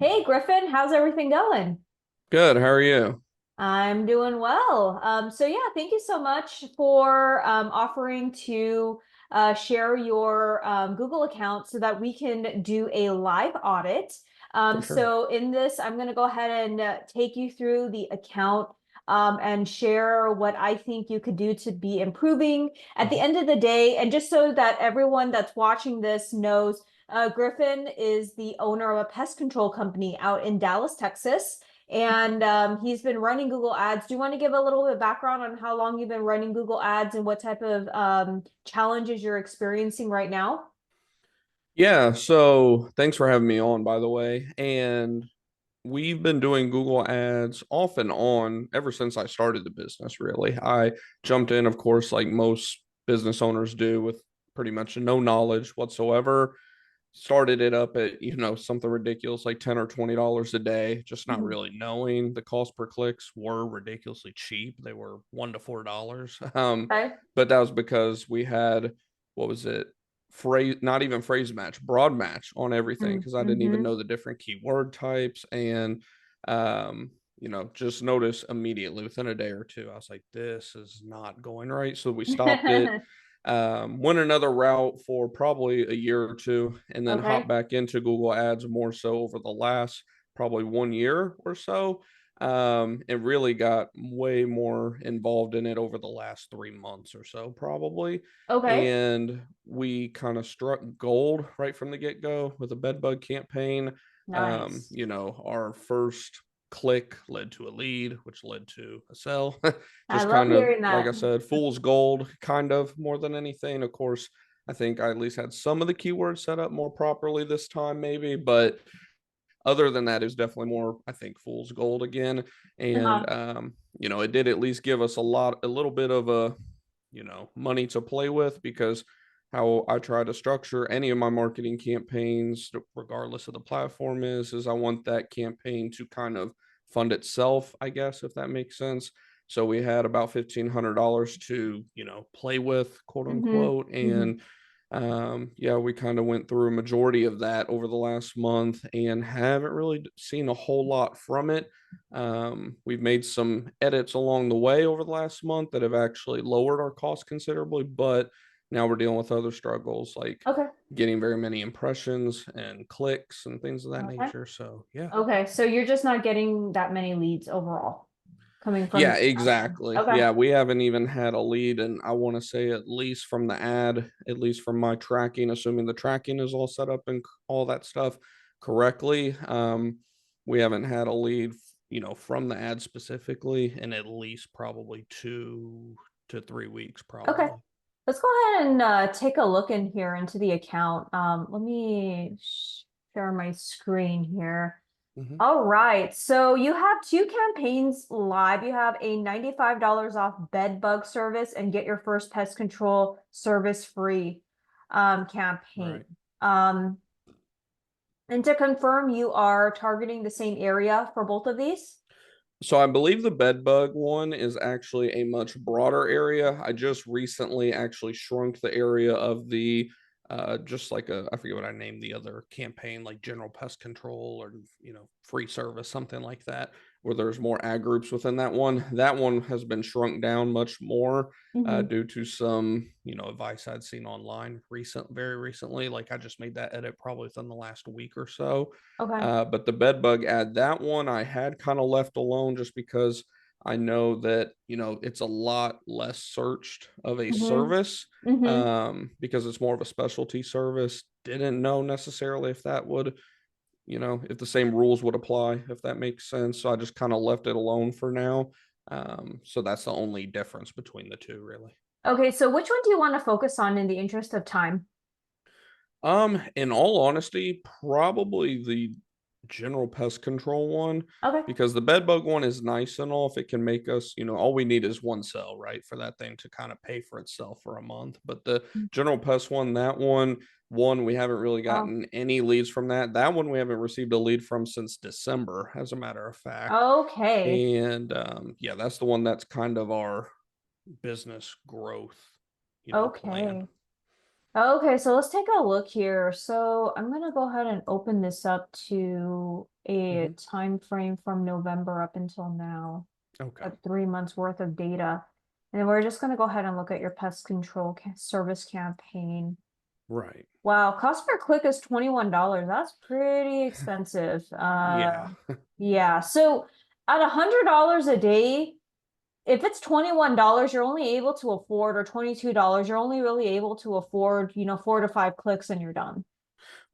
Hey Griffin, how's everything going? Good. How are you? I'm doing well. So yeah, thank you so much for offering to share your Google account so that we can do a live audit. For sure. So in this, I'm going to go ahead and take you through the account and share what I think you could do to be improving at the Mhm. end of the day. And just so that everyone that's watching this knows, Griffin is the owner of a pest control company out in Dallas, Texas. And he's been running Google Ads. Do you want to give a little bit of background on how long you've been running Google Ads and what type of challenges you're experiencing right now? Yeah, so thanks for having me on, by the way. And we've been doing Google Ads off and on ever since I started the business, really. I jumped in, of course, like most business owners do, with pretty much no knowledge whatsoever. Started it up at, something ridiculous like 10 or $20 a day, just not Mhm. really knowing the cost per clicks were ridiculously cheap. They were $1 to $4. Okay. But that was because we had, what was it? Phrase, not even phrase match, broad match on everything because I didn't even Mm-hmm. know the different keyword types. And just notice immediately within a day or two, I was like, this is not going right. So we stopped it, went another route for probably a year or two, and then hopped Okay. back into Google Ads more so over the last probably 1 year or so. And really got way more involved in it over the last 3 months or so, probably. Okay. And we kind of struck gold right from the get go with a bed bug campaign. Nice. Our first click led to a lead, which led to a sell. I Just love kind of, hearing like that. I said, fool's gold, kind of more than anything. Of course, I think I at least had some of the keywords set up more properly this time, maybe, but other than that, it was definitely more, I think, fool's gold again. And, Uh-huh. it did at least give us a little bit of money to play with because how I try to structure any of my marketing campaigns, regardless of the platform, is I want that campaign to kind of fund itself, I guess, if that makes sense. So we had about $1,500 to, play with, quote Mm-hmm. unquote. Mm-hmm. And yeah, we kind of went through a majority of that over the last month and haven't really seen a whole lot from it. We've made some edits along the way over the last month that have actually lowered our costs considerably, but now we're dealing with other struggles like Okay. getting very many impressions and clicks and things of that Okay. nature. So, yeah. Okay. So you're just not getting that many leads overall coming from Yeah, this platform. exactly. Okay. Yeah, we haven't even had a lead, and I want to say at least from the ad, at least from my tracking, assuming the tracking is all set up and all that stuff correctly. We haven't had a lead, from the ad specifically in at least probably 2 to 3 weeks, Okay. probably. Let's go ahead and take a look in here into the account. Let me share my screen here. Hmm. All right. So you have two campaigns live. You have a $95 off bed bug service and get your first pest control service free campaign. Right. Um, and to confirm, you are targeting the same area for both of these? So I believe the bed bug one is actually a much broader area. I just recently actually shrunk the area of the just like I forget what I named the other campaign, like general pest control or free service, something like that, where there's more ad groups within that one. That one has been shrunk down much more Hmm. due to some advice I'd seen online very recently. Like I just made that edit probably within the last week or so. Okay. But the bed bug ad, that one I had kind of left alone just because I know that, it's a lot less searched of a Hmm. service, Hmm. because it's more of a specialty service. Didn't know necessarily if that would, if the same rules would apply, if that makes sense. So I just kind of left it alone for now. So that's the only difference between the two, really. Okay, so which one do you want to focus on in the interest of time? In all honesty, probably the general pest control one, Okay. because the bed bug one is nice and all if it can make us, all we need is one cell, right, for that thing to kind of pay for itself for a month. But the general pest one, that one, we haven't really Oh, gotten any leads from that. That one we haven't received a lead from since December, as a matter of fact. okay. And yeah, that's the one that's kind of our business growth, plan. Okay. Okay, so let's take a look here. So I'm gonna go ahead and open this up to a Hmm. time frame from November up until now, Okay. 3 months worth of data. And we're just going to go ahead and look at your pest control service campaign. Right. Wow, cost per click is $21. That's pretty expensive. Yeah. Yeah. So at $100 a day, if it's $21, you're only able to afford, or $22, you're only really able to afford, 4 to 5 clicks and you're done.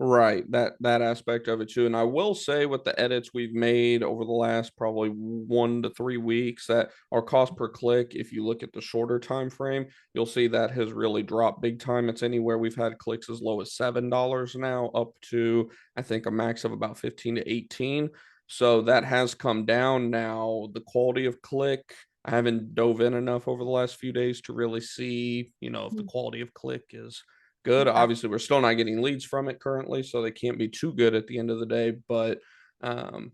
Right, that aspect of it too. And I will say with the edits we've made over the last probably 1 to 3 weeks, that our cost per click, if you look at the shorter time frame, you'll see that has really dropped big time. It's anywhere we've had clicks as low as $7 now, up to I think a max of about 15 to 18. So that has come down now. The quality of click, I haven't dove in enough over the last few days to really see, if the Mhm. quality of click is good. Yeah. Obviously, we're still not getting leads from it currently, so they can't be too good at the end of the day. But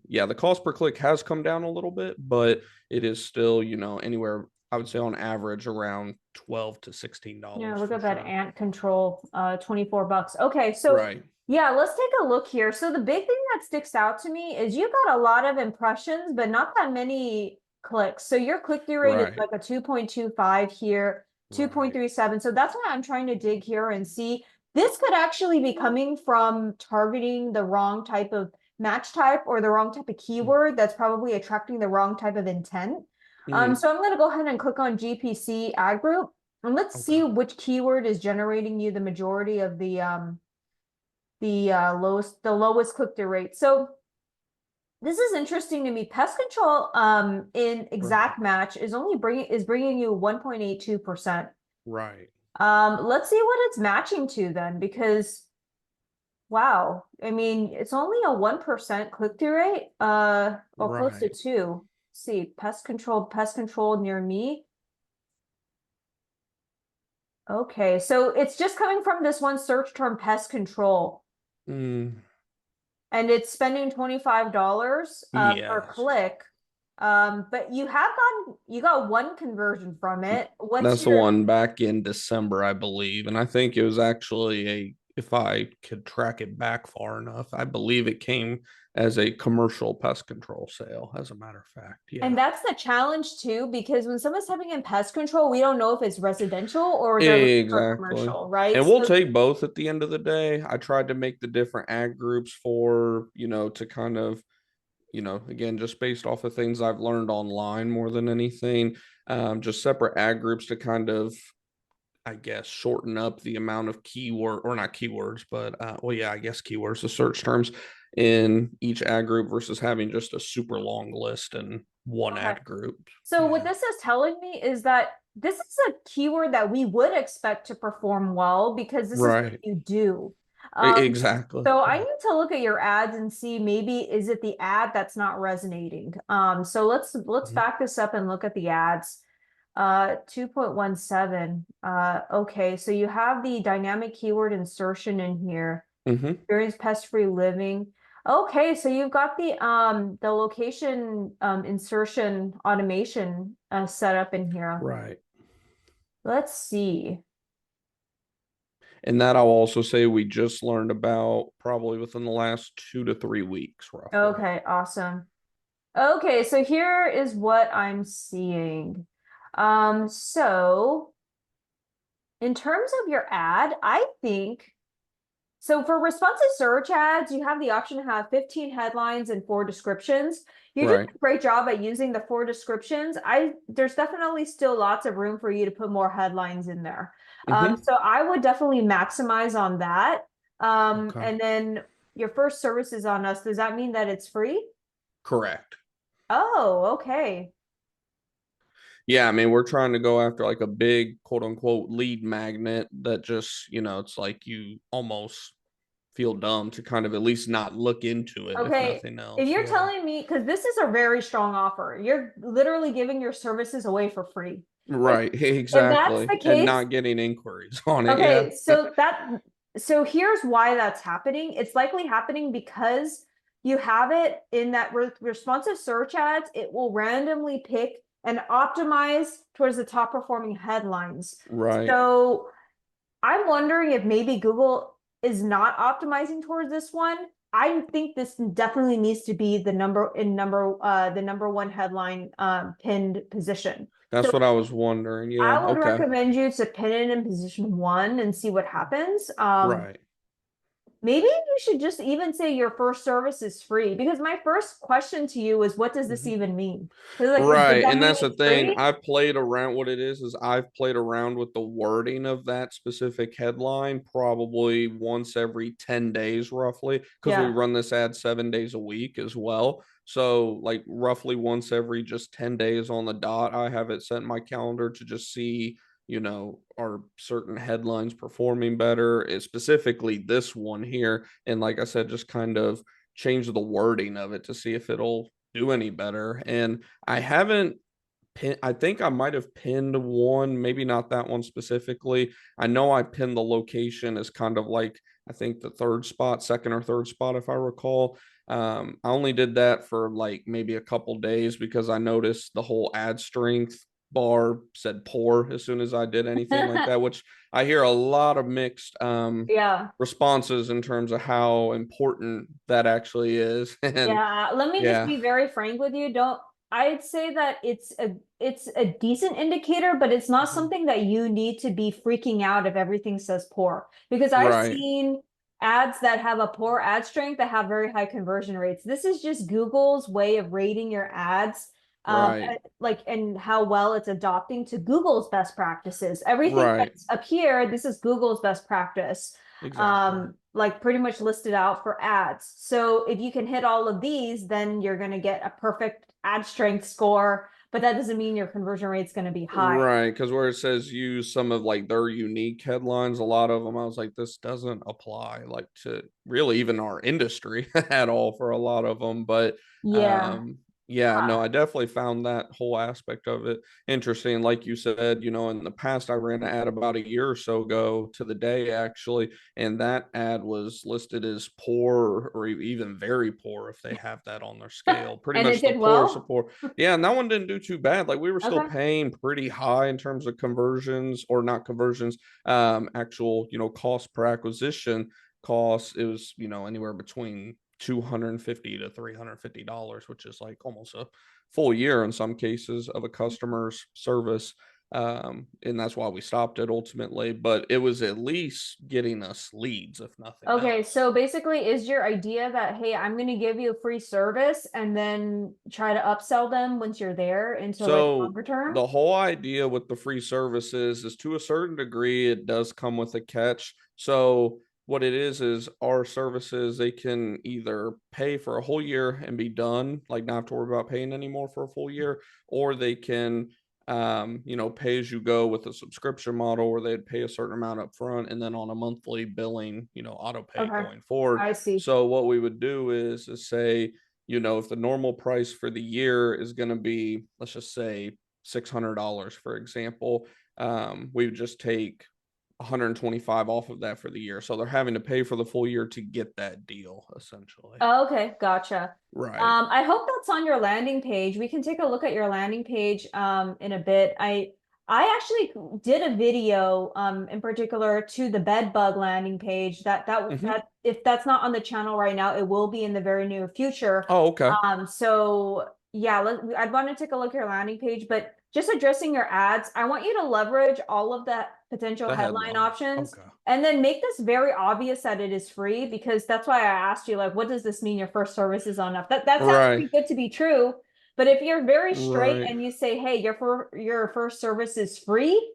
yeah, the cost per click has come down a little bit, but it is still, anywhere I would say on average around 12 to Yeah, $16 look for at that sure. ant control, $24. Okay, so Right, yeah, let's take a look here. So the big thing that sticks out to me is you got a lot of impressions, but not that many clicks. So your click-through rate is right, like a 2.25 here, right. 2.37. So that's why I'm trying to dig here and see. This could actually be coming from targeting the wrong type of match type or the wrong type of keyword that's probably attracting the wrong type of intent. Mm, So I'm going to go ahead and click on GPC ad group. And let's okay, see which keyword is generating you the majority of the lowest click-through rate. So this is interesting to me. Pest control in right, exact match is bringing you 1.82%. right, Let's see what it's matching to then, because wow, I mean it's only a 1% click-through rate, or close to right. two. Let's see, pest control near me. Okay, so it's just coming from this one search term, pest control. Mm, And it's spending $25 per yes. click. But you got one conversion from it. What's That's the your one back in December, I believe. And I think it was actually if I could track it back far enough, I believe it came as a commercial pest control sale, as a matter of fact. and Yeah. that's the challenge too, because when someone's typing in pest control, we don't know if it's residential or they're looking for Exactly. commercial, right? And we'll So take both at the end of the day. I tried to make the different ad groups for, to kind of, again, just based off of things I've learned online more than anything, just separate ad groups to kind of I guess, shorten up the amount of keyword or not keywords, but well, yeah, I guess keywords, the search terms in each ad group versus having just a super long list in one okay. ad group. So what Yeah. this is telling me is that this is a keyword that we would expect to perform well because this is what Right. you do. Um, Exactly. so I Yeah. need to look at your ads and see, maybe is it the ad that's not resonating. So let's Mhm. back this up and look at the ads. 2.17. Okay, so you have the dynamic keyword insertion in here. Mhm. Experience pest-free living. Okay, so you've got the location insertion automation set up in here. Right. Let's see. And that I'll also say we just learned about probably within the last 2 to 3 weeks, roughly. Okay, awesome. Okay, so here is what I'm seeing. So in terms of your ad, I think so for responsive search ads, you have the option to have 15 headlines and 4 descriptions. You're doing Right. a great job at using the 4 descriptions. There's definitely still lots of room for you to put more headlines in there. Mhm. So I would definitely maximize on that. Okay. And then your first service is on us. Does that mean that it's free? Correct. Oh, okay. Yeah, I mean, we're trying to go after like a big quote unquote lead magnet that just, it's like you almost feel dumb to kind of at least not look into it, if Okay. nothing If else. you're Yeah. telling me, because this is a very strong offer, you're literally giving your services away for free. If Right. if that's Exactly. the And case, not getting inquiries on it. Yeah. okay, so here's why that's happening. It's likely happening because you have it in that responsive search ads, it will randomly pick and optimize towards the top performing headlines. Right. So I'm wondering if maybe Google is not optimizing towards this one. I think this definitely needs to be the number one headline pinned position. So That's what I was wondering. Yeah. I would Okay. recommend you to pin it in position one and see what happens. Right. Maybe you should just even say your first service is free, because my first question to you is, what does this Mhm. even mean? Because like, does Right. that And mean that's the it's thing. free? I've played around what it is I've played around with the wording of that specific headline probably once every 10 days, roughly, because we Yeah. run this ad 7 days a week as well. So, like, roughly once every just 10 days on the dot, I have it set in my calendar to just see, are certain headlines performing better, specifically this one here. And like I said, just kind of change the wording of it to see if it'll do any better. And I haven't I think I might have pinned one, maybe not that one specifically. I know I pinned the location as kind of like, I think the third spot, second or third spot, if I recall. I only did that for like maybe a couple days because I noticed the whole ad strength bar said poor as soon as I did anything like that, which I hear a lot of mixed Yeah. responses in terms of how important that actually is. And Yeah, let me just yeah, be very frank with you. Don't I'd say that it's a decent indicator, but it's not mhm. something that you need to be freaking out if everything says poor. Because I've Right, seen ads that have a poor ad strength that have very high conversion rates. This is just Google's way of rating your ads, right, and how well it's adopting to Google's best practices. Everything right. that's up here, this is Google's best practice, Exactly. like pretty much listed out for ads. So if you can hit all of these, then you're going to get a perfect ad strength score, but that doesn't mean your conversion rate's going to be high. Right, because where it says use some of like their unique headlines, a lot of them, I was like, this doesn't apply like to really even our industry at all for a lot of them. But Yeah. um, yeah, no, I definitely found that whole aspect of it interesting. Like you said, in the past, I ran an ad about a year or so ago to the day actually, and that ad was listed as poor or even very poor if they have that on their scale. Pretty And it much the did poorest well. of poor. Yeah, and that one didn't do too bad. Like we were still Okay. paying pretty high in terms of conversions or not conversions, actual, cost per acquisition costs. It was, anywhere between 250 to $350, which is like almost a full year in some cases of a customer's service. And that's why we stopped it ultimately, but it was at least getting us leads, if nothing Okay, else. so basically, is your idea that, hey, I'm going to give you a free service and then try to upsell them once you're there into like So longer term? the whole idea with the free services is to a certain degree, it does come with a catch. So what it is our services, they can either pay for a whole year and be done, like not have to worry about paying anymore for a full year, or they can pay as you go with a subscription model where they'd pay a certain amount up front and then on a monthly billing, auto pay Okay, going forward. I see. So what we would do is say, if the normal price for the year is going to be, let's just say $600, for example, we would just take 125 off of that for the year. So they're having to pay for the full year to get that deal, essentially. Oh, okay, gotcha. Right. I hope that's on your landing page. We can take a look at your landing page in a bit. I actually did a video in particular to the bed bug landing page Hmm. that if that's not on the channel right now, it will be in the very near future. Oh, okay. So yeah, I'd want to take a look at your landing page, but just addressing your ads, I want you to leverage all of the potential The headline headline. options, Okay. and then make this very obvious that it is free, because that's why I asked you, like, what does this mean your first service is on up? That sounds Right. too good to be true. But if you're very straight Right. and you say, hey, your first service is free,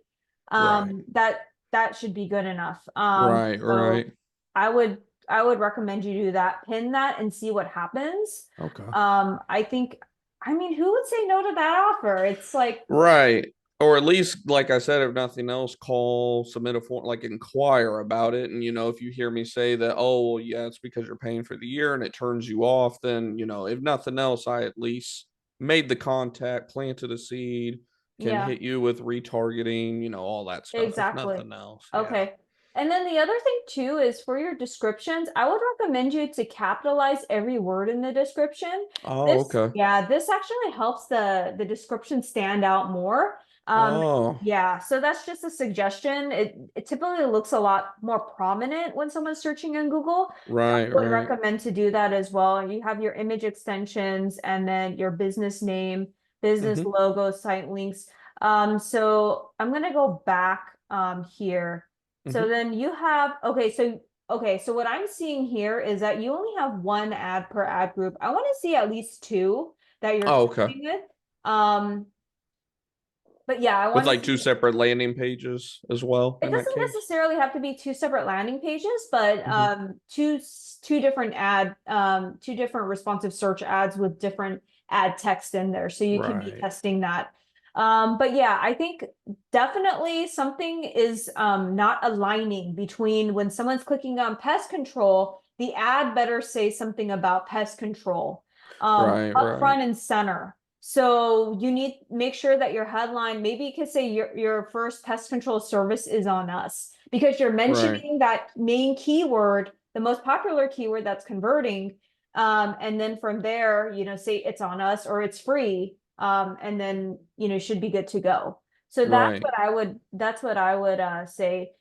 Right. that should be good enough. Right. So Right. I would I would recommend you do that, pin that and see what happens. Okay. I think, I mean, who would say no to that offer? It's like, Right. Or at least, like I said, if nothing else, call, submit a form, like inquire about it. And, if you hear me say that, oh, well, yeah, it's because you're paying for the year and it turns you off, then, if nothing else, I at least made the contact, planted a seed, can yeah. hit you with retargeting, all that stuff, if Exactly. nothing else. Yeah. Okay. And then the other thing too is for your descriptions, I would recommend you to capitalize every word in the description. Oh, okay. Yeah, this actually helps the description stand out more. Um, Oh, yeah, so that's just a suggestion. It typically looks a lot more prominent when someone's searching in Google. right, Would right. recommend to do that as well. You have your image extensions and then your business name, business Mm-hmm. logo, site links. So I'm gonna go back here. So Mm-hmm. then you have okay, so what I'm seeing here is that you only have one ad per ad group. I want to see at least two that you're Oh, okay. starting with. Um, but yeah, I With want to like two see separate landing pages as well it in that doesn't case. necessarily have to be two separate landing pages, but Mm-hmm. two different responsive search ads with different ad text in there, so you can be Right, testing that. But yeah, I think definitely something is not aligning between when someone's clicking on pest control, the ad better say something about pest control right, up right, front and center. So you need make sure that your headline, maybe you could say your first pest control service is on us because you're right, mentioning that main keyword, the most popular keyword that's converting. And then from there, say it's on us or it's free. And then, should be good to go. So right. that's what I would say.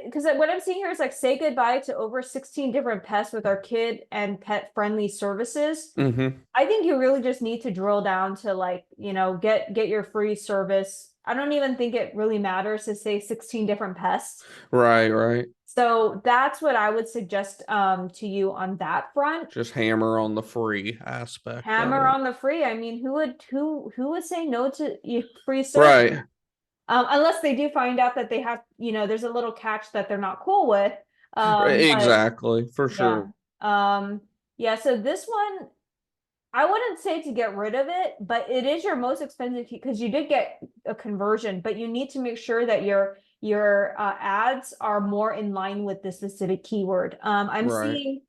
Because what I'm seeing here is like say goodbye to over 16 different pests with our kid and pet friendly services. Mm-hmm. I think you really just need to drill down to like, get your free service. I don't even think it really matters to say 16 different pests. Right, right. So that's what I would suggest to you on that front. Just hammer on the free aspect of Hammer it. on the free. I mean, who would say no to free service? Right. Unless they do find out that they have, there's a little catch that they're not cool with. But Exactly, for yeah. sure. Yeah, so this one I wouldn't say to get rid of it, but it is your most expensive because you did get a conversion, but you need to make sure that your ads are more in line with the specific keyword. I'm Right. seeing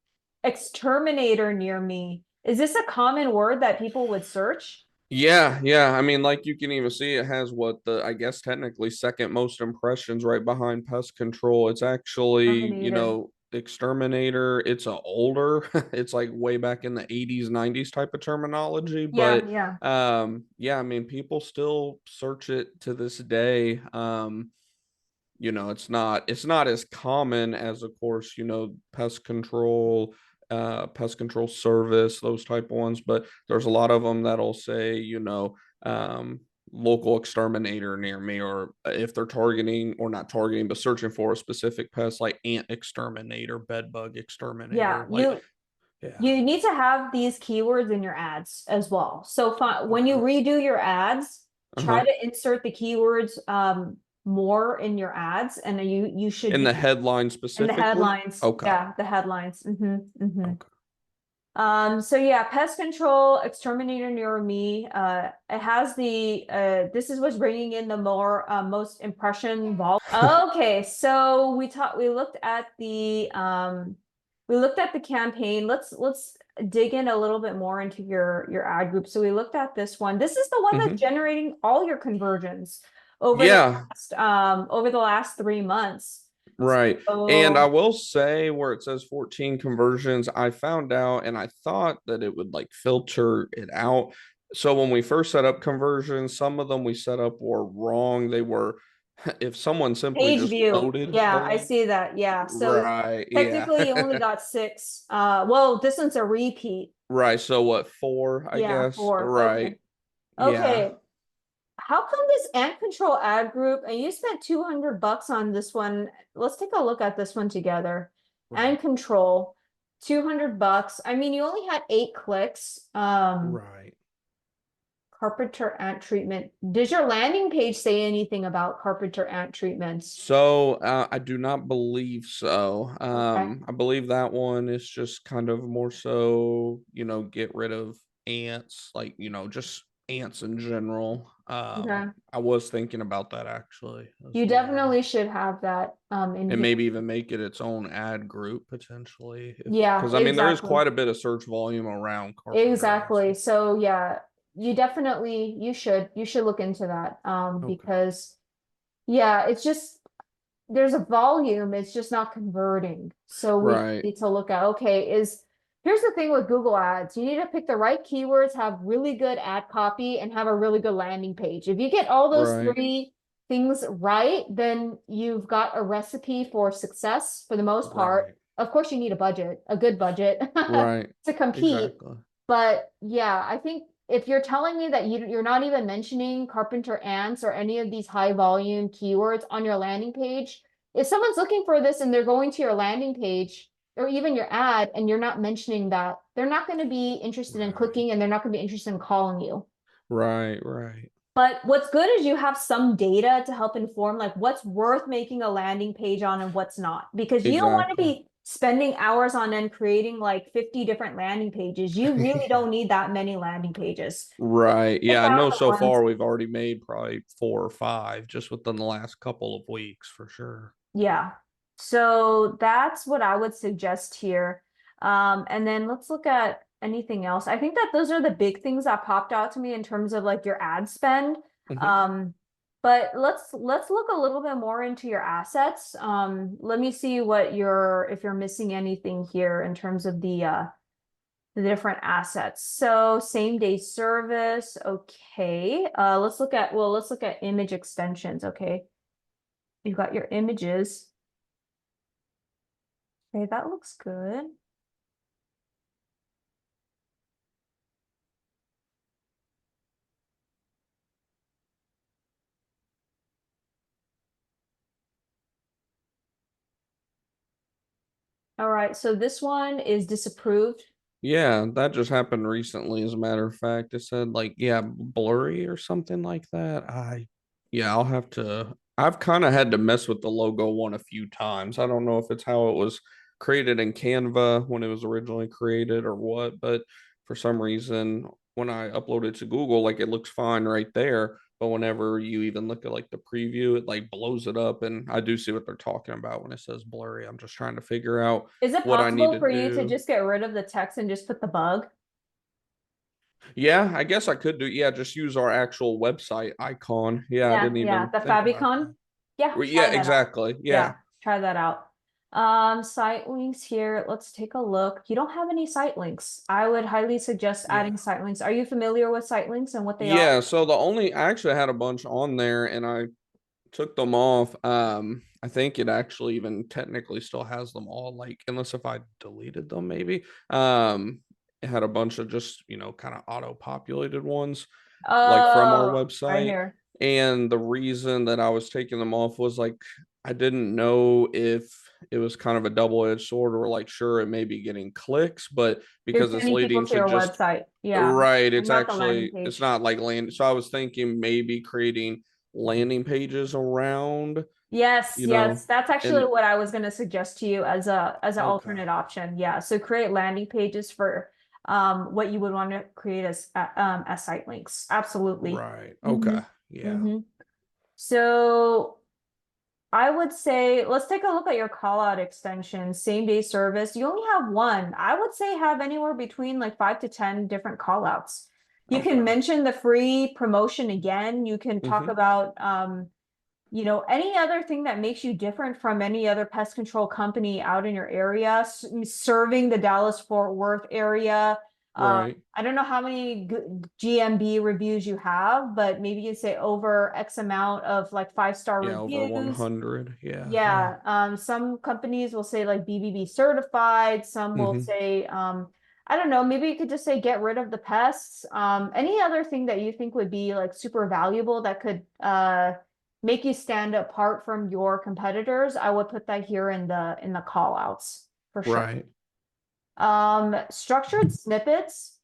exterminator near me. Is this a common word that people would search? Yeah, yeah. I mean, like you can even see it has what the I guess technically second most impressions right behind pest control. It's actually, Exterminator. exterminator. It's a older, it's like way back in the 80s, 90s type of terminology. Yeah, But yeah. yeah, I mean, people still search it to this day. It's not as common as, of course, pest control service, those type of ones, but there's a lot of them that'll say, um local exterminator near me, or if they're targeting or not targeting but searching for a specific pest like ant exterminator, bed bug Yeah, exterminator, like, you yeah. you need to have these keywords in your ads as well. So when you Okay. redo your ads, try Uh-huh. to insert the keywords more in your ads, and you should In the be headline in the specifically? headlines. Okay. Yeah, the headlines. Okay. So yeah, pest control, exterminator near me. It has this is what's bringing in the most impression volume. Okay, so we looked at the campaign. Let's dig in a little bit more into your ad group. So we looked at this one. This is the one that's Hmm. generating all your conversions Yeah. over the last 3 months. Right. And I So will say where it says 14 conversions, I found out and I thought that it would like filter it out. So when we first set up conversions, some of them we set up were wrong. They were, if someone simply page just view. loaded Yeah, I those, see that. Yeah. So right. Yeah. technically you only got six. Well, this one's a repeat. Right. So what, four, I Yeah, guess? four. Right. Okay. Yeah. Okay. How come this ant control ad group and you spent $200 on this one? Let's take a look at this one together. Right. Ant control, $200. I mean, you only had 8 clicks. Right. Carpenter ant treatment. Does your landing page say anything about carpenter ant treatments? So I do not believe so. Okay. I believe that one is just kind of more so, get rid of ants, like, just ants in general. Okay. I was thinking about that actually as You well. definitely should have that in And here. maybe even make it its own ad group potentially. If Yeah, because I mean there is exactly. quite a bit of search volume around carpenter ants. Exactly. So yeah, you should look into that Okay. because yeah, it's just there's a volume, it's just not converting. So we Right. need to look at okay, Here's the thing with Google Ads. You need to pick the right keywords, have really good ad copy, and have a really good landing page. If you get all those Right. three things right, then you've got a recipe for success for the most part. Right. Of course, you need a budget, a good budget Right. to compete. Exactly. But yeah, I think if you're telling me that you're not even mentioning carpenter ants or any of these high volume keywords on your landing page, if someone's looking for this and they're going to your landing page, or even your ad and you're not mentioning that, they're not going to be interested in Right. clicking and they're not going to be interested in calling you. Right. Right. But what's good is you have some data to help inform like what's worth making a landing page on and what's not. Because you don't want to Exactly. be spending hours on end creating like 50 different landing pages. You really don't need that many landing pages. Right. Pick Yeah, I out know the so ones. far we've already made probably 4 or 5 just within the last couple of weeks for sure. Yeah. So that's what I would suggest here. And then let's look at anything else. I think that those are the big things that popped out to me in terms of like your ad spend. Hmm. Um, but let's look a little bit more into your assets. Let me see what you're if you're missing anything here in terms of the different assets. So same day service, okay. Let's look at image extensions, okay. You've got your images. Okay, that looks good. All right, so this one is disapproved. Yeah, that just happened recently, as a matter of fact. It said like, yeah, blurry or something like that. Yeah, I'll have to. I've kind of had to mess with the logo one a few times. I don't know if it's how it was created in Canva when it was originally created or what, but for some reason, when I upload it to Google, like it looks fine right there. But whenever you even look at like the preview, it like blows it up. And I do see what they're talking about when it says blurry. I'm just trying to figure out Is it what I need possible to for you to do. just get rid of the text and just put the bug? Yeah, I guess I could do. Yeah, just use our actual website icon. Yeah, I Yeah, didn't yeah, even the think about favicon. that. Yeah, Well, yeah, try that out. exactly. Yeah. Yeah, try that out. Site links here. Let's take a look. You don't have any site links. I would highly suggest Yeah. adding site links. Are you familiar with site links and what they are? Yeah. So I actually had a bunch on there and I took them off. I think it actually even technically still has them all, like, unless if I deleted them, maybe. It had a bunch of just, kind of auto-populated ones, like from our Oh, right website. here. And the reason that I was taking them off was like I didn't know if it was kind of a double-edged sword or like sure it may be getting clicks, but You're because it's sending people leading to to your just website. Yeah, right, and not the landing it's page. not like land. So I was thinking maybe creating landing pages around, Yes, you know, yes. That's actually and what I was going to suggest to you as a as an okay, alternate option. Yeah. So create landing pages for what you would want to create as site links. Absolutely. right, Hmm. okay, yeah, Hmm. So I would say let's take a look at your call out extension, same day service. You only have one. I would say have anywhere between like 5 to 10 different call outs. You can okay, mention the free promotion again. You can talk mm-hmm, about any other thing that makes you different from any other pest control company out in your area, serving the Dallas-Fort Worth area. right, I don't know how many GMB reviews you have, but maybe you say over X amount of like 5-star yeah, over reviews. 100, yeah, yeah, Yeah, some companies will say like BBB certified, some will mm-hmm, say, I don't know, maybe you could just say get rid of the pests. Any other thing that you think would be like super valuable that could make you stand apart from your competitors, I would put that here in the call outs for sure. right, Structured snippets.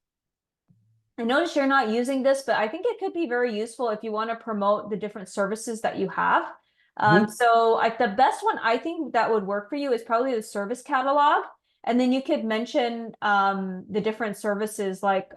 I notice you're not using this, but I think it could be very useful if you want to promote the different services that you have. mm-hmm, So like the best one I think that would work for you is probably the service catalog. And then you could mention the different services like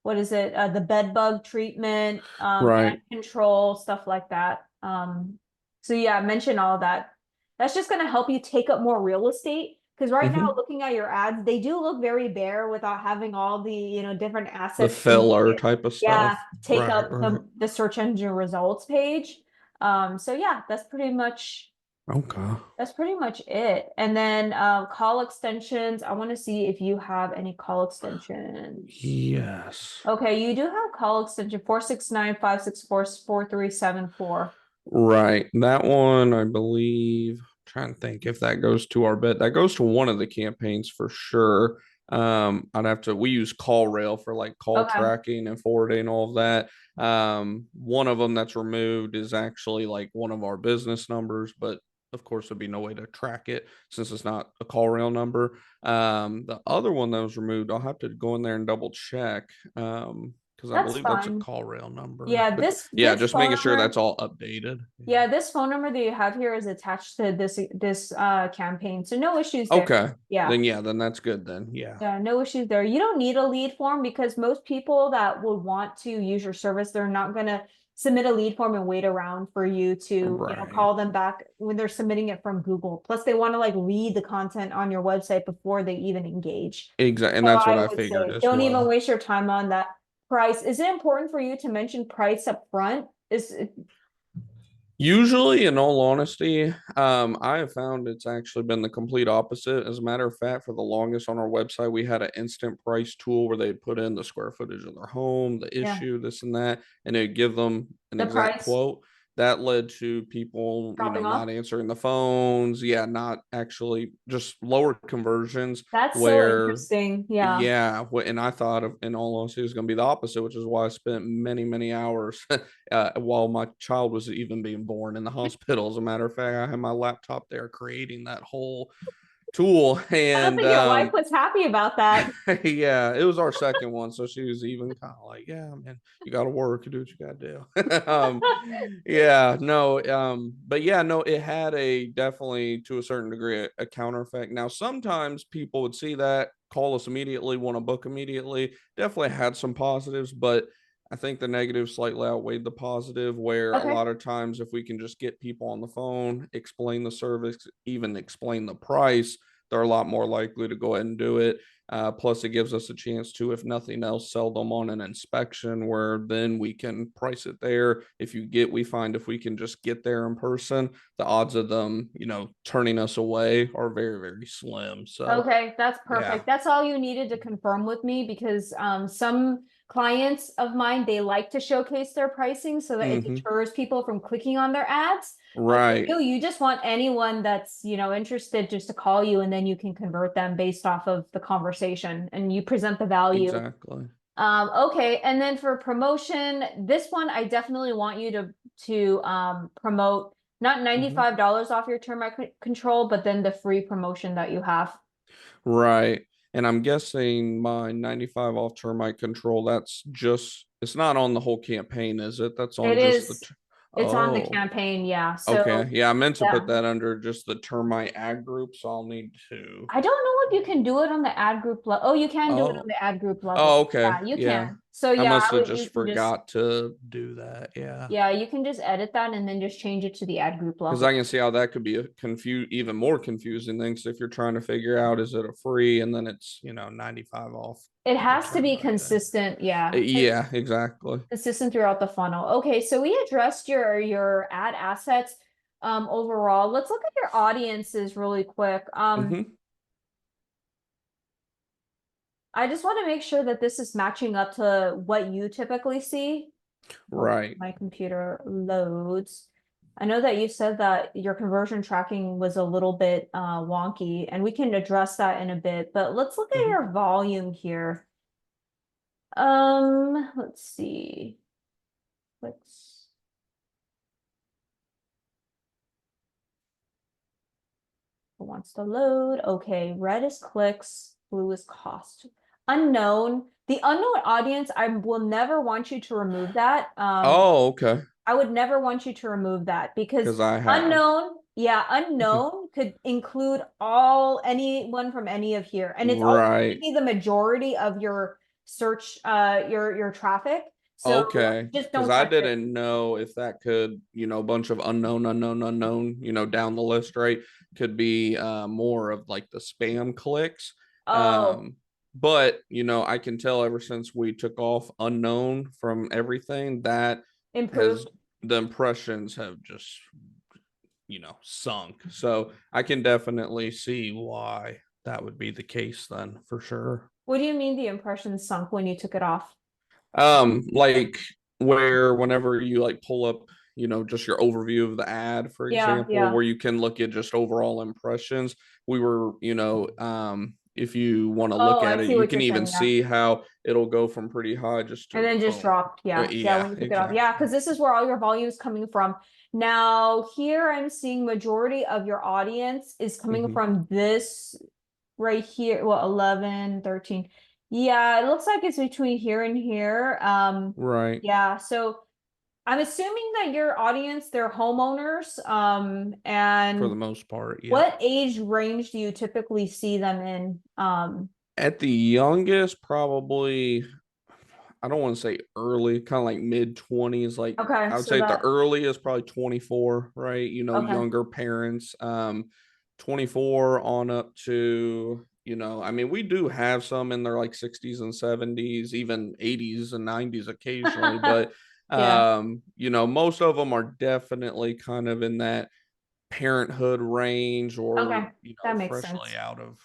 what is it? The bed bug treatment, ant right, control, stuff like that. So yeah, mention all that. That's just going to help you take up more real estate. Because right now, mm-hmm, looking at your ads, they do look very bare without having all the, different the assets to make filler it, type of yeah, stuff, take right, up right, the search engine results page. So yeah, that's pretty much Okay. That's pretty much it. And then call extensions. I want to see if you have any call extensions. Yes. Okay, you do have call extension 469-564-4374. Right. That one, I believe, trying to think if that goes to our bit. That goes to one of the campaigns for sure. I'd have to, we use call rail for like call Okay, tracking and forwarding, all of that. One of them that's removed is actually like one of our business numbers, but of course, there'd be no way to track it since it's not a call rail number. The other one that was removed, I'll have to go in there and double check. Because I that's believe that's a fine. call rail number. Yeah, But this yeah, this just phone making sure number, that's all updated. Yeah. yeah, this phone number that you have here is attached to this campaign. So no issues there. Okay. Yeah. Then that's good then. Yeah. Yeah, no issues there. You don't need a lead form because most people that would want to use your service, they're not gonna submit a lead form and wait around for you to, Right. call them back when they're submitting it from Google. Plus, they want to like read the content on your website before they even engage. Exactly. And So that's what I I would figured say, as don't even well. waste your time on that price. Is it important for you to mention price up front? Usually, in all honesty, I have found it's actually been the complete opposite. As a matter of fact, for the longest on our website, we had an instant price tool where they'd put in the square footage of their home, the Yeah, issue, this and that, and it'd give them an the exact price quote. That led to people, dropping off? not answering the phones. Yeah, not actually just lower conversions That's so where interesting. Yeah. yeah, and I thought of, in all honesty, it was going to be the opposite, which is why I spent many, many hours while my child was even being born in the hospital. As a matter of fact, I had my laptop there creating that whole tool, I don't and think your wife was happy about that. yeah, it was our second one, so she was even kind of like, "Yeah, man, you got to work, you do what you got to do." Yeah, no, but yeah, no, it had a definitely to a certain degree a counter effect. Now, sometimes people would see that, call us immediately, want to book immediately. Definitely had some positives, but I think the negative slightly outweighed the positive. Where a Okay. lot of times, if we can just get people on the phone, explain the service, even explain the price, they're a lot more likely to go ahead and do it. Plus, it gives us a chance to, if nothing else, sell them on an inspection where then we can price it there. We find if we can just get there in person, the odds of them, turning us away are very, very slim. So, Okay, that's yeah. perfect. That's all you needed to confirm with me because some clients of mine, they like to showcase their pricing so that it Hmm. deters people from clicking on their ads. But for Right. you just want anyone that's, interested just to call you and then you can convert them based off of the conversation and you present the value. Exactly. Okay, and then for promotion, this one I definitely want you to promote not Hmm. $95 off your termite control, but then the free promotion that you have. Right. And I'm guessing my 95 off termite control, it's not on the whole campaign, is it? That's on It just is, it's on the oh. campaign, yeah. Okay. So, Yeah, I meant to yeah. put that under just the termite ag group, so I'll need to. I don't know if you can do it on the ad group level. Oh, you can do it on Oh. the ad group Oh, level. okay. Yeah, you Yeah. can. So I yeah, must have you just can just forgot to do that. Yeah. yeah, you can just edit that and then just change it to the ad group Because I level. can see how that could be a even more confusing things if you're trying to figure out is it a free and then it's 95 off It the has to be termite thing. consistent, yeah. Yeah, exactly. Consistent throughout the funnel. Okay, so we addressed your ad assets overall. Let's look at your audiences really quick. Hmm. I just want to make sure that this is matching up to what you typically see. Hold on, Right. my computer loads. I know that you said that your conversion tracking was a little bit wonky, and we can address that in a bit, but let's look at Hmm. your volume here. Let's see. Let's It wants to load. Okay, red is clicks, blue is cost. Unknown. The unknown audience, I will never want you to remove that. Oh, okay. I would never want you to remove that because Because I have. unknown, yeah, unknown could include anyone from any of here. And it's also going to Right. be the majority of your search, your traffic. So Okay. just Because don't I touch it. didn't know if that could, a bunch of unknown, down the list, right? Could be more of like the spam clicks. Oh, Um, but, I can tell ever since we took off unknown from everything, that has improved. the impressions have just sunk. So I can definitely see why that would be the case then for sure. What do you mean the impression sunk when you took it off? Like where whenever you like pull up, just your overview of the ad, for Yeah, example, yeah. where you can look at just overall impressions, we were, if you want to Oh, look I at it, see you what you're can even saying. Yeah. see how it'll go from pretty high just And to then just boom. dropped. Yeah. Yeah. Yeah, When you took it off. Yeah. exactly. Because this is where all your volume is coming from. Now, here I'm seeing majority of your audience is coming Hmm. from this right here. Well, 11, 13. Yeah. It looks like it's between here and here. Right. Yeah. So I'm assuming that your audience, they're homeowners. For And the most part, yep. what age range do you typically see them in? At the youngest, probably I don't want to say early, kind of like mid 20s. Like Okay. I would So say at the that, earliest, probably 24, right? okay. Younger parents, 24 on up to, I mean, we do have some in their like 60s and 70s, even 80s and 90s occasionally, but, Yeah. most of them are definitely kind of in that parenthood range or, Okay. That makes freshly sense. out of,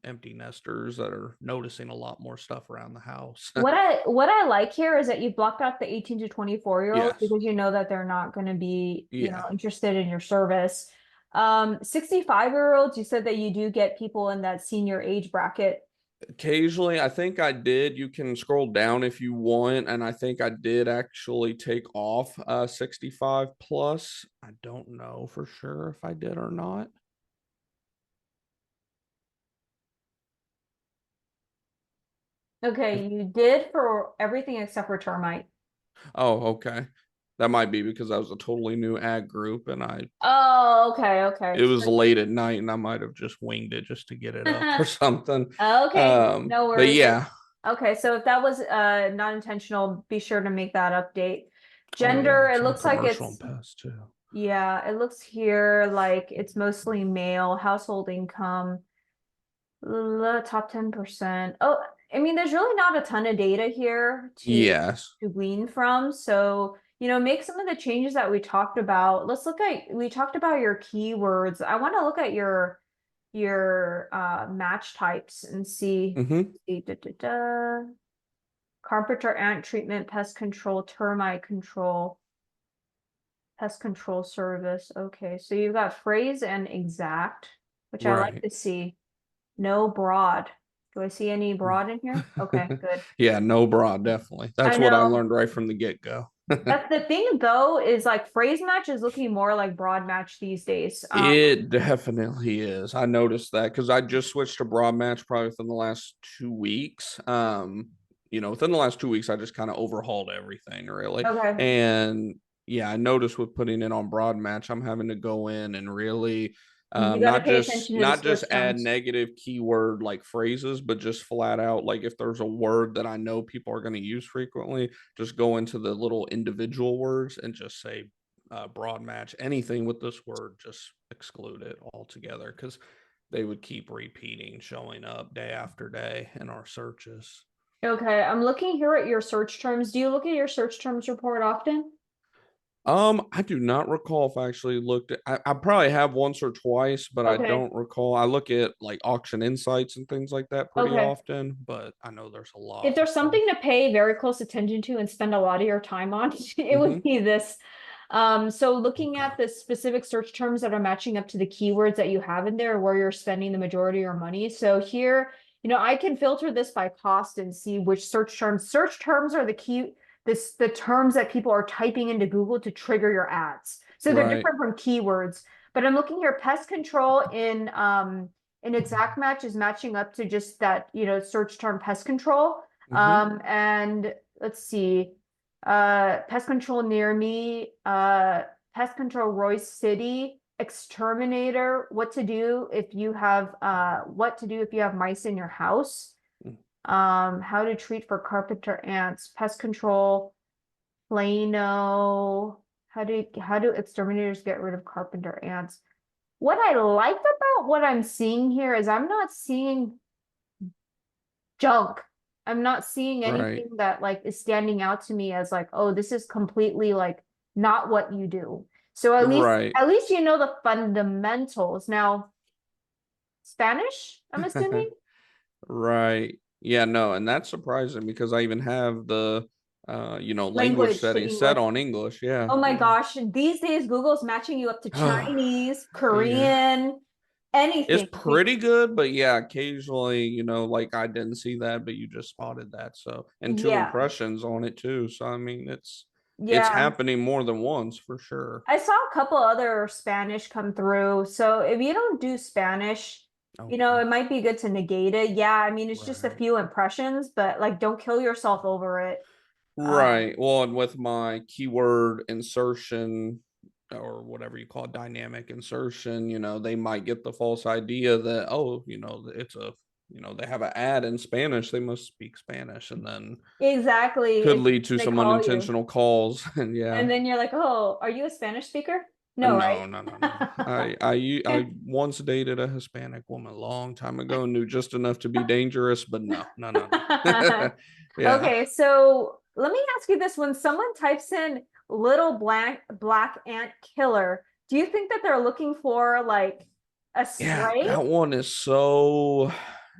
empty nesters that are noticing a lot more stuff around the house. What I like here is that you blocked out the 18 to 24-year-olds Yes. because you know that they're not going to be, Yeah. interested in your service. 65-year-olds, you said that you do get people in that senior age bracket. Occasionally, I think I did. You can scroll down if you want, and I think I did actually take off 65 plus. I don't know for sure if I did or not. If Okay, you did for everything except for termite. Oh, okay. That might be because I was a totally new ad group and Oh, okay, okay. it was late at night and I might have just winged it just to get it up or something. Okay, no But worries. yeah. Okay, so if that was not intentional, be sure to make that update. Oh yeah, Gender, it's it on looks like commercial and it's, pest too. yeah, it looks here like it's mostly male, household income, top 10%. Oh, I mean, there's really not a ton of data here Yes. to glean from. So, make some of the changes that we talked about. We talked about your keywords. I want to look at your match types and see, Mm-hmm. da, da, da. Carpenter ant treatment, pest control, termite control, pest control service. Okay, so you've got phrase and exact, which I like Right. to see. No broad. Do I see any No. broad in here? Okay, good. Yeah, no bra, definitely. I That's what I know. learned right from the get-go. That's the thing though, is like phrase match is looking more like broad match these days. It definitely is. I noticed that because I just switched to broad match probably within the last 2 weeks. Within the last 2 weeks, I just kind of overhauled everything really. Okay. And yeah, I noticed with putting it on broad match, I'm having to go in and really You got to not pay just attention to the not just search add terms. negative keyword like phrases, but just flat out like if there's a word that I know people are going to use frequently, just go into the little individual words and just say broad match anything with this word, just exclude it altogether because they would keep repeating, showing up day after day in our searches. Okay, I'm looking here at your search terms. Do you look at your search terms report often? I do not recall if I actually looked at, I probably have once or twice, but I Okay. don't recall. I look at like auction insights and things like that pretty Okay. often, but I know there's a If lot of there's stuff. something to pay very close attention to and spend a lot of your time on, it would Mm-hmm. be this. So looking Okay. at the specific search terms that are matching up to the keywords that you have in there where you're spending the majority of your money. So here, I can filter this by cost and see which search terms are the terms that people are typing into Google to trigger your ads. So they're Right. different from keywords. But I'm looking here, pest control in exact match is matching up to just that, search term pest control. Mm-hmm. And let's see, pest control near me, pest control Royce City, exterminator, what to do if you have mice in your house, how to treat for carpenter ants, pest control, Plano, how do exterminators get rid of carpenter ants? What I like about what I'm seeing here is I'm not seeing junk. I'm not seeing Right. anything that like is standing out to me as like, oh, this is completely like not what you do. So Right. at least you know the fundamentals. Now, Spanish, I'm assuming? Right. Yeah, no, and that's surprising because I even have the language Language to setting set English. on English. Yeah, Oh my yeah. gosh, these days Google's matching you up to Chinese, Yeah. Korean, It's anything. pretty good, but yeah, occasionally, like I didn't see that, but you just spotted that. So, and two Yeah, impressions on it too. So, I mean, it's yeah. happening more than once for sure. I saw a couple other Spanish come through. So if you don't do Spanish, Okay. it might be good to negate it. Yeah, I mean, it's just a Right. few impressions, but like, don't kill yourself over it. Um, Right. Well, and with my keyword insertion or whatever you call it, dynamic insertion, they might get the false idea that, oh, they have an ad in Spanish, they must speak Spanish, and then exactly. could lead to They some call you. unintentional calls. And And yeah. then you're like, oh, are you a Spanish speaker? No, right? No, no, no, no. I once dated a Hispanic woman a long time ago, knew just enough to be dangerous, but no, no, no, no. Yeah. Okay, so let me ask you this. When someone types in little black ant killer, do you think that they're looking for like a Yeah, spray? that one is so.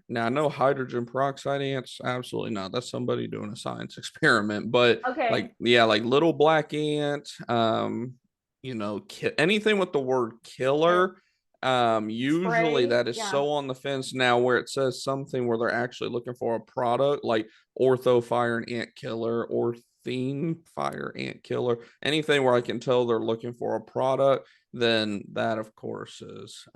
Now, no hydrogen peroxide ants, absolutely not. That's somebody doing a science experiment. But Okay, like, yeah, like little black ant, anything with the word uh, killer, usually spray, that is yeah. so on the fence now where it says something where they're actually looking for a product like ortho fire and ant killer, or theme fire ant killer, anything where I can tell they're looking for a product, then that of course is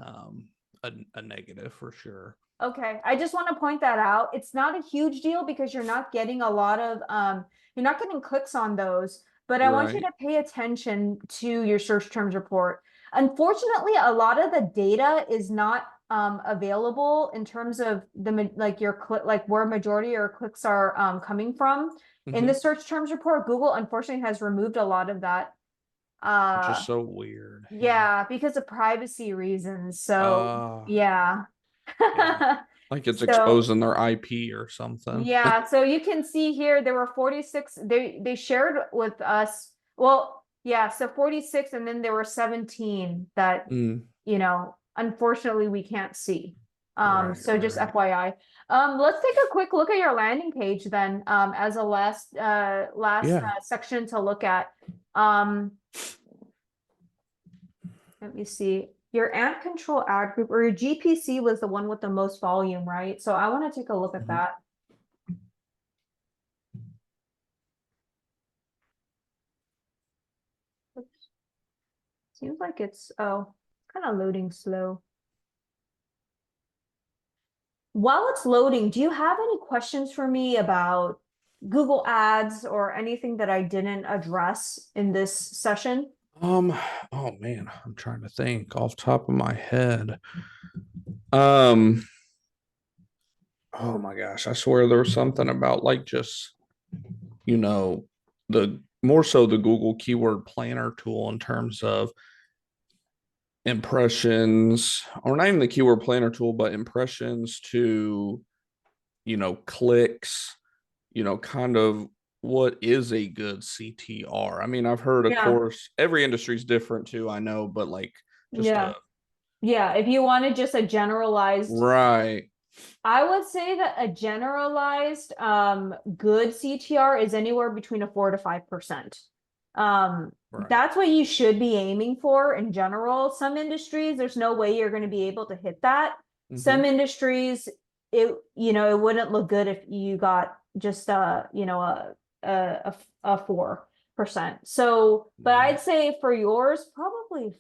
a negative for sure. Okay, I just want to point that out. It's not a huge deal because you're not getting a lot of you're not getting clicks on those, but I want you Right. to pay attention to your search terms report. Unfortunately, a lot of the data is not available in terms of like your click, like where majority of your clicks are coming from. In the Hmm. search terms report, Google unfortunately has removed a lot of that. Which is Uh so weird. Yeah. yeah, because of privacy reasons. So Uh yeah. yeah. Like it's So exposing their IP or something. yeah, so you can see here there were 46. They shared with us. Well, yeah, so 46 and then there were 17 that, Mm, unfortunately we can't see. right, So just right. FYI. Let's take a quick look at your landing page then, as a last Yeah. section to look at. Um, Let me see. Your ant control ad group or your GPC was the one with the most volume, right? So I want to take a look at Mhm. that. Seems like it's kind of loading slow. While it's loading, do you have any questions for me about Google Ads or anything that I didn't address in this session? Um, oh man, I'm trying to think off top of my head. Um, oh my gosh, I swear there was something about like just, you know, the more so the Google keyword planner tool in terms of impressions, or not even the keyword planner tool, but impressions to, clicks, kind of what is a good CTR. I mean, I've heard, of Yeah, course, every industry is different too, I know, but like just yeah, yeah. If you wanted just a generalized, right, I would say that a generalized good CTR is anywhere between a 4 to 5%. right. That's what you should be aiming for in general. Some industries, there's no way you're going to be able to hit that. Some Hmm. industries, it wouldn't look good if you got just a 4%. So, but I'd Right. say for yours, probably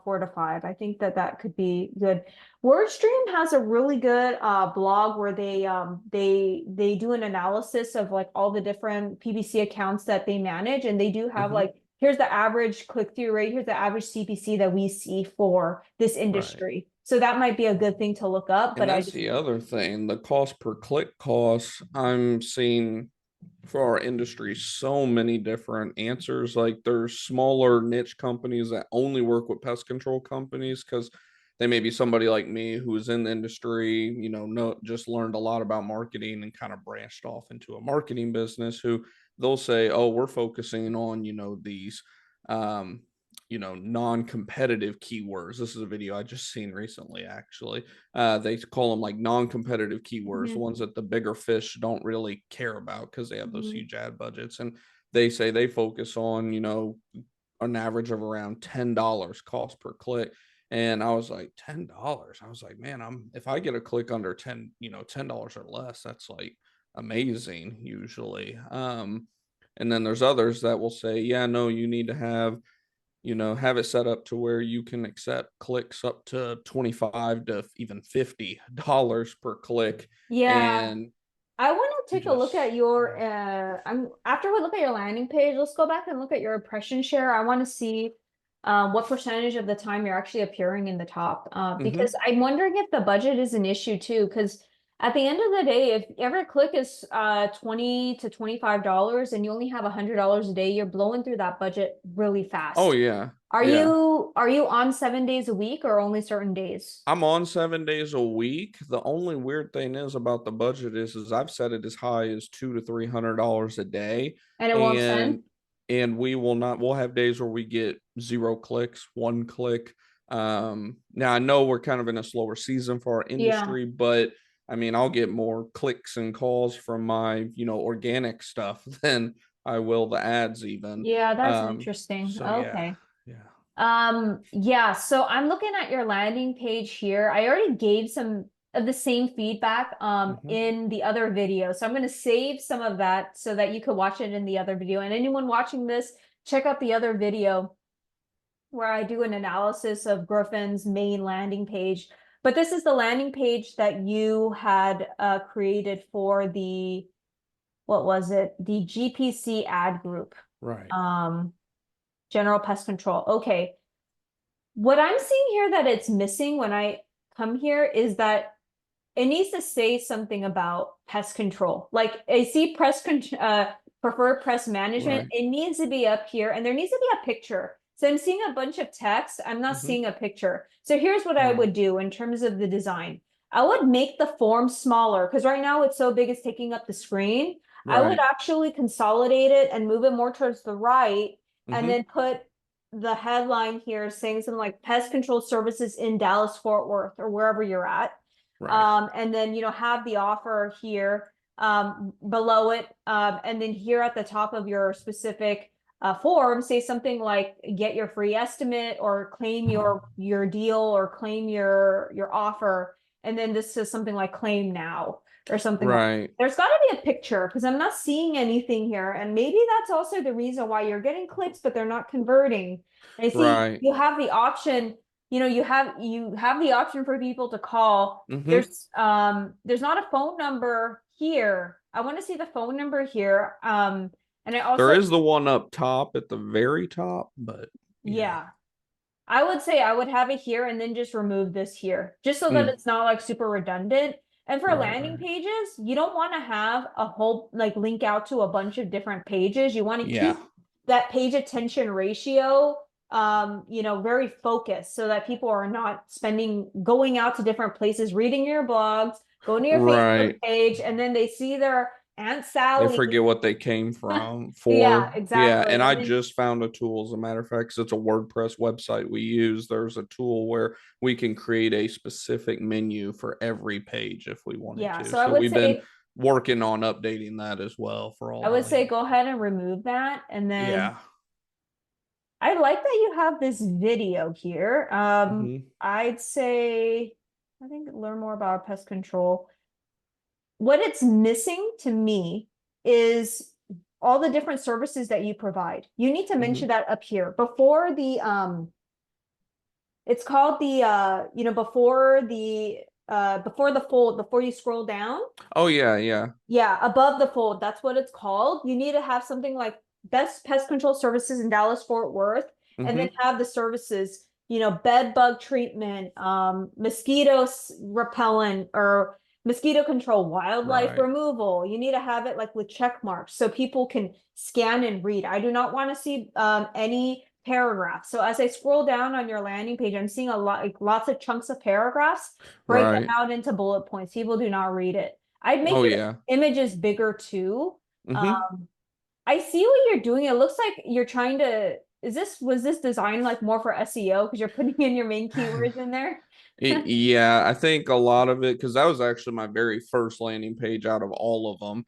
4 to 5. I think that that could be good. WordStream has a really good blog where they do an analysis of like all the different PPC accounts that they manage, and they do have Hmm. like here's the average click-through rate, here's the average CPC that we see for this Right. industry. So that might be a good thing to look up, And but I that's just the other thing, the cost per click costs. I'm seeing for our industry so many different answers. Like there's smaller niche companies that only work with pest control companies because they may be somebody like me who is in the industry, just learned a lot about marketing and kind of branched off into a marketing business, who they'll say, oh, we're focusing on, these um, non-competitive keywords. This is a video I just seen recently, actually. They call them like non-competitive keywords, the Mhm. ones that the bigger fish don't really care about because they have those Mhm. huge ad budgets. And they say they focus on, an average of around $10 cost per click. And I was like, $10. I was like, man, if I get a click under 10, $10 or less, that's like amazing usually. And then there's others that will say, yeah, no, you need to have it set up to where you can accept clicks up to 25 to even $50 per click. Yeah, And I want to take a look just, at your yeah. I'm after we look at your landing page, let's go back and look at your impression share. I want to see what percentage of the time you're actually appearing in the top. Because Hmm. I'm wondering if the budget is an issue too, because at the end of the day, if every click is 20 to $25 and you only have $100 a day, you're blowing through that budget really Oh, fast. yeah. Are Yeah. you on 7 days a week or only certain days? I'm on 7 days a week. The only weird thing is about the budget is I've set it as high as $200 to $300 a day, And it won't send? and we will not. We'll have days where we get 0 clicks, 1 click. Now I know we're kind of in a slower season for our Yeah. industry, but I mean I'll get more clicks and calls from my organic stuff than I will the ads even. Yeah, that's Um, interesting. so yeah, Okay. yeah. Yeah, so I'm looking at your landing page here. I already gave some of the same feedback Hmm. in the other video. So I'm going to save some of that so that you could watch it in the other video. And anyone watching this, check out the other video where I do an analysis of Griffin's main landing page. But this is the landing page that you had created for the, what was it? The GPC ad group, Right. um, General Pest Control. Okay. What I'm seeing here that it's missing when I come here is that it needs to say something about pest control. Like I see preferred pest management. Right. It needs to be up here and there needs to be a picture. So I'm seeing a bunch of text. I'm not Hmm. seeing a picture. So here's what I Right. would do in terms of the design. I would make the form smaller because right now it's so big it's taking up the screen. I would Right. actually consolidate it and move it more towards the right and Hmm. then put the headline here saying something like pest control services in Dallas, Fort Worth, or wherever you're at. Right. And then, have the offer here below it. And then here at the top of your specific form, say something like get your free estimate or claim your deal or claim your offer. And then this is something like claim now or something like Right. there's got to be a picture because I'm not seeing anything here. And maybe that's also the reason why you're getting clicks, but they're not converting. And I see Right. you have the option, you have the option for people to call. Hmm. There's not a phone number here. I want to see the phone number here. And I There also, is the one up top at the very top, but yeah. yeah, I would say I would have it here and then just remove this here, just so that Mm. it's not like super redundant. And for Right. landing Right. pages, you don't want to have a whole like link out to a bunch of different pages. You want to Yeah. keep that page attention ratio very focused so that people are not going out to different places, reading your blogs, going to your Facebook Right. page, and then they see their Aunt They Sally. forget what they came from Yeah, for. Yeah. exactly. And And I then just found a tool, as a matter of fact, 'cause it's a WordPress website we use. There's a tool where we can create a specific menu for every page if we wanted yeah, to. so I So would we've been say working on updating that as well for all I the would say landing go ahead pages. and remove that. And then Yeah. I like that you have this video here. Hmm. I'd say, I think learn more about pest control. What it's missing to me is all the different services that you provide. You need to Hmm. mention that up here before it's called before the fold, before you scroll down. Oh, yeah. Yeah. Yeah, above the fold, that's what it's called. You need to have something like best pest control services in Dallas Fort Worth, and then Hmm. have the services, bed bug treatment, repellent or mosquito control, wildlife Right. removal. You need to have it like with check marks so people can scan and read. I do not want to see any paragraphs. So as I scroll down on your landing page, I'm seeing a lot, like lots of chunks of paragraphs. Break them Right. out into bullet points. People do not read it. I'd make Oh, your yeah. images bigger too. Hmm. I see what you're doing. It looks like you're trying to was this designed like more for SEO because you're putting in your main keywords in there? Yeah, I think a lot of it, because that was actually my very first landing page out of all of them.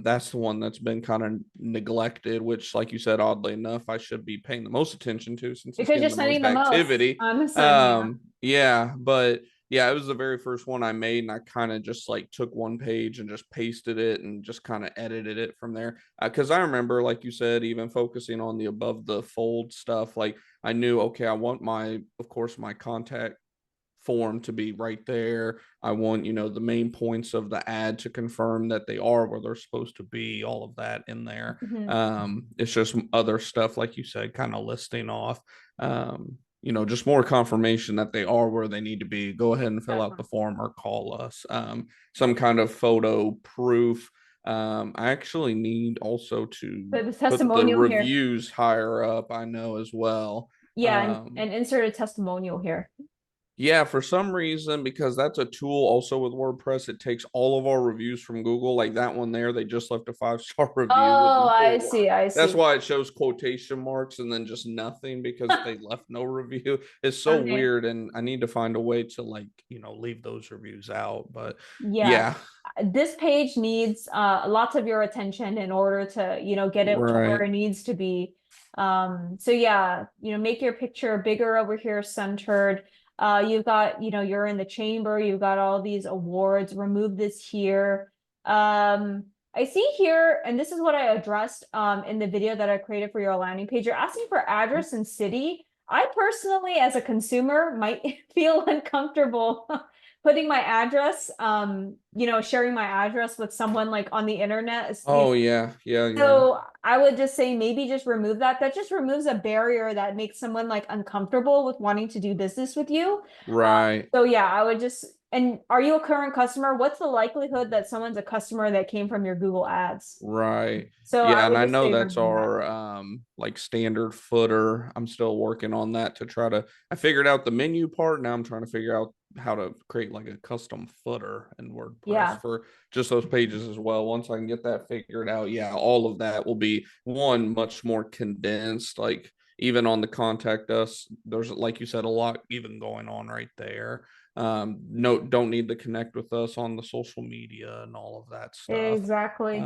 That's the one that's been kind of neglected, which, like you said, oddly enough, I should be paying the most attention to since it's Because you're getting the spending most the most activity. on this one, yeah. Yeah, but yeah, it was the very first one I made, and I kind of just like took one page and just pasted it and just kind of edited it from there. Because I remember, like you said, even focusing on the above the fold stuff, like I knew, okay, I want my, of course, my contact form to be right there. I want, the main points of the ad to confirm that they are where they're supposed to be, all of that in there. Mhm. It's just other stuff, like you said, kind of listing off, just more confirmation that they are where they need to be. Go ahead and fill out the Definitely. form or call us. Some kind of photo proof. I actually need also to Put the put the testimonial here. reviews higher up, I know as well. Yeah, and insert a testimonial here. Yeah, for some reason, because that's a tool also with WordPress, it takes all of our reviews from Google. Like that one there, they just left a 5-star review with Oh, no I one. see, I That's see. why it shows quotation marks and then just nothing because they left no review. It's so Okay. weird, and I need to find a way to like, leave those reviews out. But Yeah, yeah, this page needs lots of your attention in order to, get it to where right, it needs to be. So yeah, make your picture bigger over here, centered. You've got, you're in the chamber, you've got all these awards, remove this here. I see here, and this is what I addressed in the video that I created for your landing page. You're asking for address and city. I personally, as a consumer, might feel uncomfortable putting my address, sharing my address with someone like on the internet. oh yeah, yeah, yeah, So I would just say maybe just remove that. That just removes a barrier that makes someone like uncomfortable with wanting to do business with you. right. So yeah, I would just, and are you a current customer? What's the likelihood that someone's a customer that came from your Google ads? Right. So I Yeah, and would I just know say that's remove that. our like standard footer. I'm still working on that to try to I figured out the menu part. Now I'm trying to figure out how to create like a custom footer in WordPress Yeah, for just those pages as well. Once I can get that figured out, yeah, all of that will be one much more condensed. Like even on the contact us, there's like you said, a lot even going on right there. No, don't need to connect with us on the social media and all of that stuff. exactly.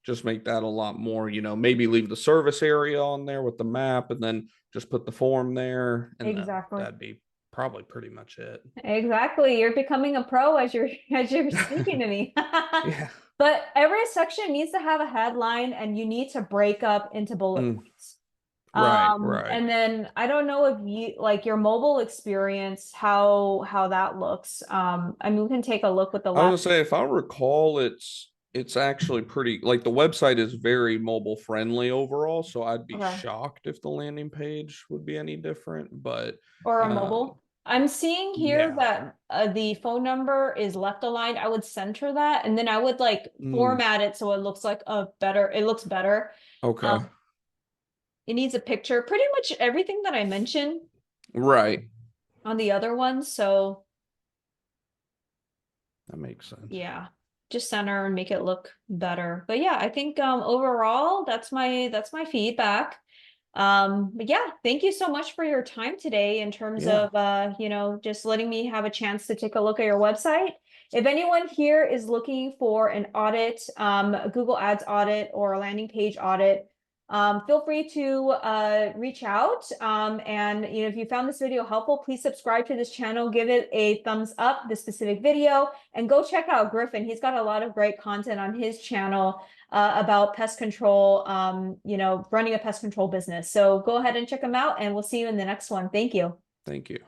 Just make that a lot more, maybe leave the service area on there with the map and then just put the form there, and then Exactly. that'd be probably pretty much it. Exactly. You're becoming a pro as you're as you're speaking to me. Yeah. But every section needs to have a headline and you need to break up into bullet Mm, points. right, right. And then I don't know if you like your mobile experience, how that looks. I mean, we can take a look with the I was gonna left. say, if I recall, it's actually pretty like the website is very mobile friendly overall, so I'd be Okay. shocked if the landing page would be any different. But Or a um, mobile. I'm seeing here yeah. that the phone number is left aligned. I would center that and then I would like Mm, format it so it looks like a better, it looks better. okay. Um, it needs a picture, pretty much everything that I mentioned Right. on the other ones. So That makes sense. yeah, just center and make it look better. But yeah, I think overall that's my feedback. But yeah, thank you so much for your time today in terms Yeah. of just letting me have a chance to take a look at your website. If anyone here is looking for an audit, a Google Ads audit or a landing page audit, feel free to reach out. And if you found this video helpful, please subscribe to this channel, give it a thumbs up, this specific video, and go check out Griffin. He's got a lot of great content on his channel about pest control, running a pest control business. So go ahead and check them out, and we'll see you in the next one. Thank you. Thank you.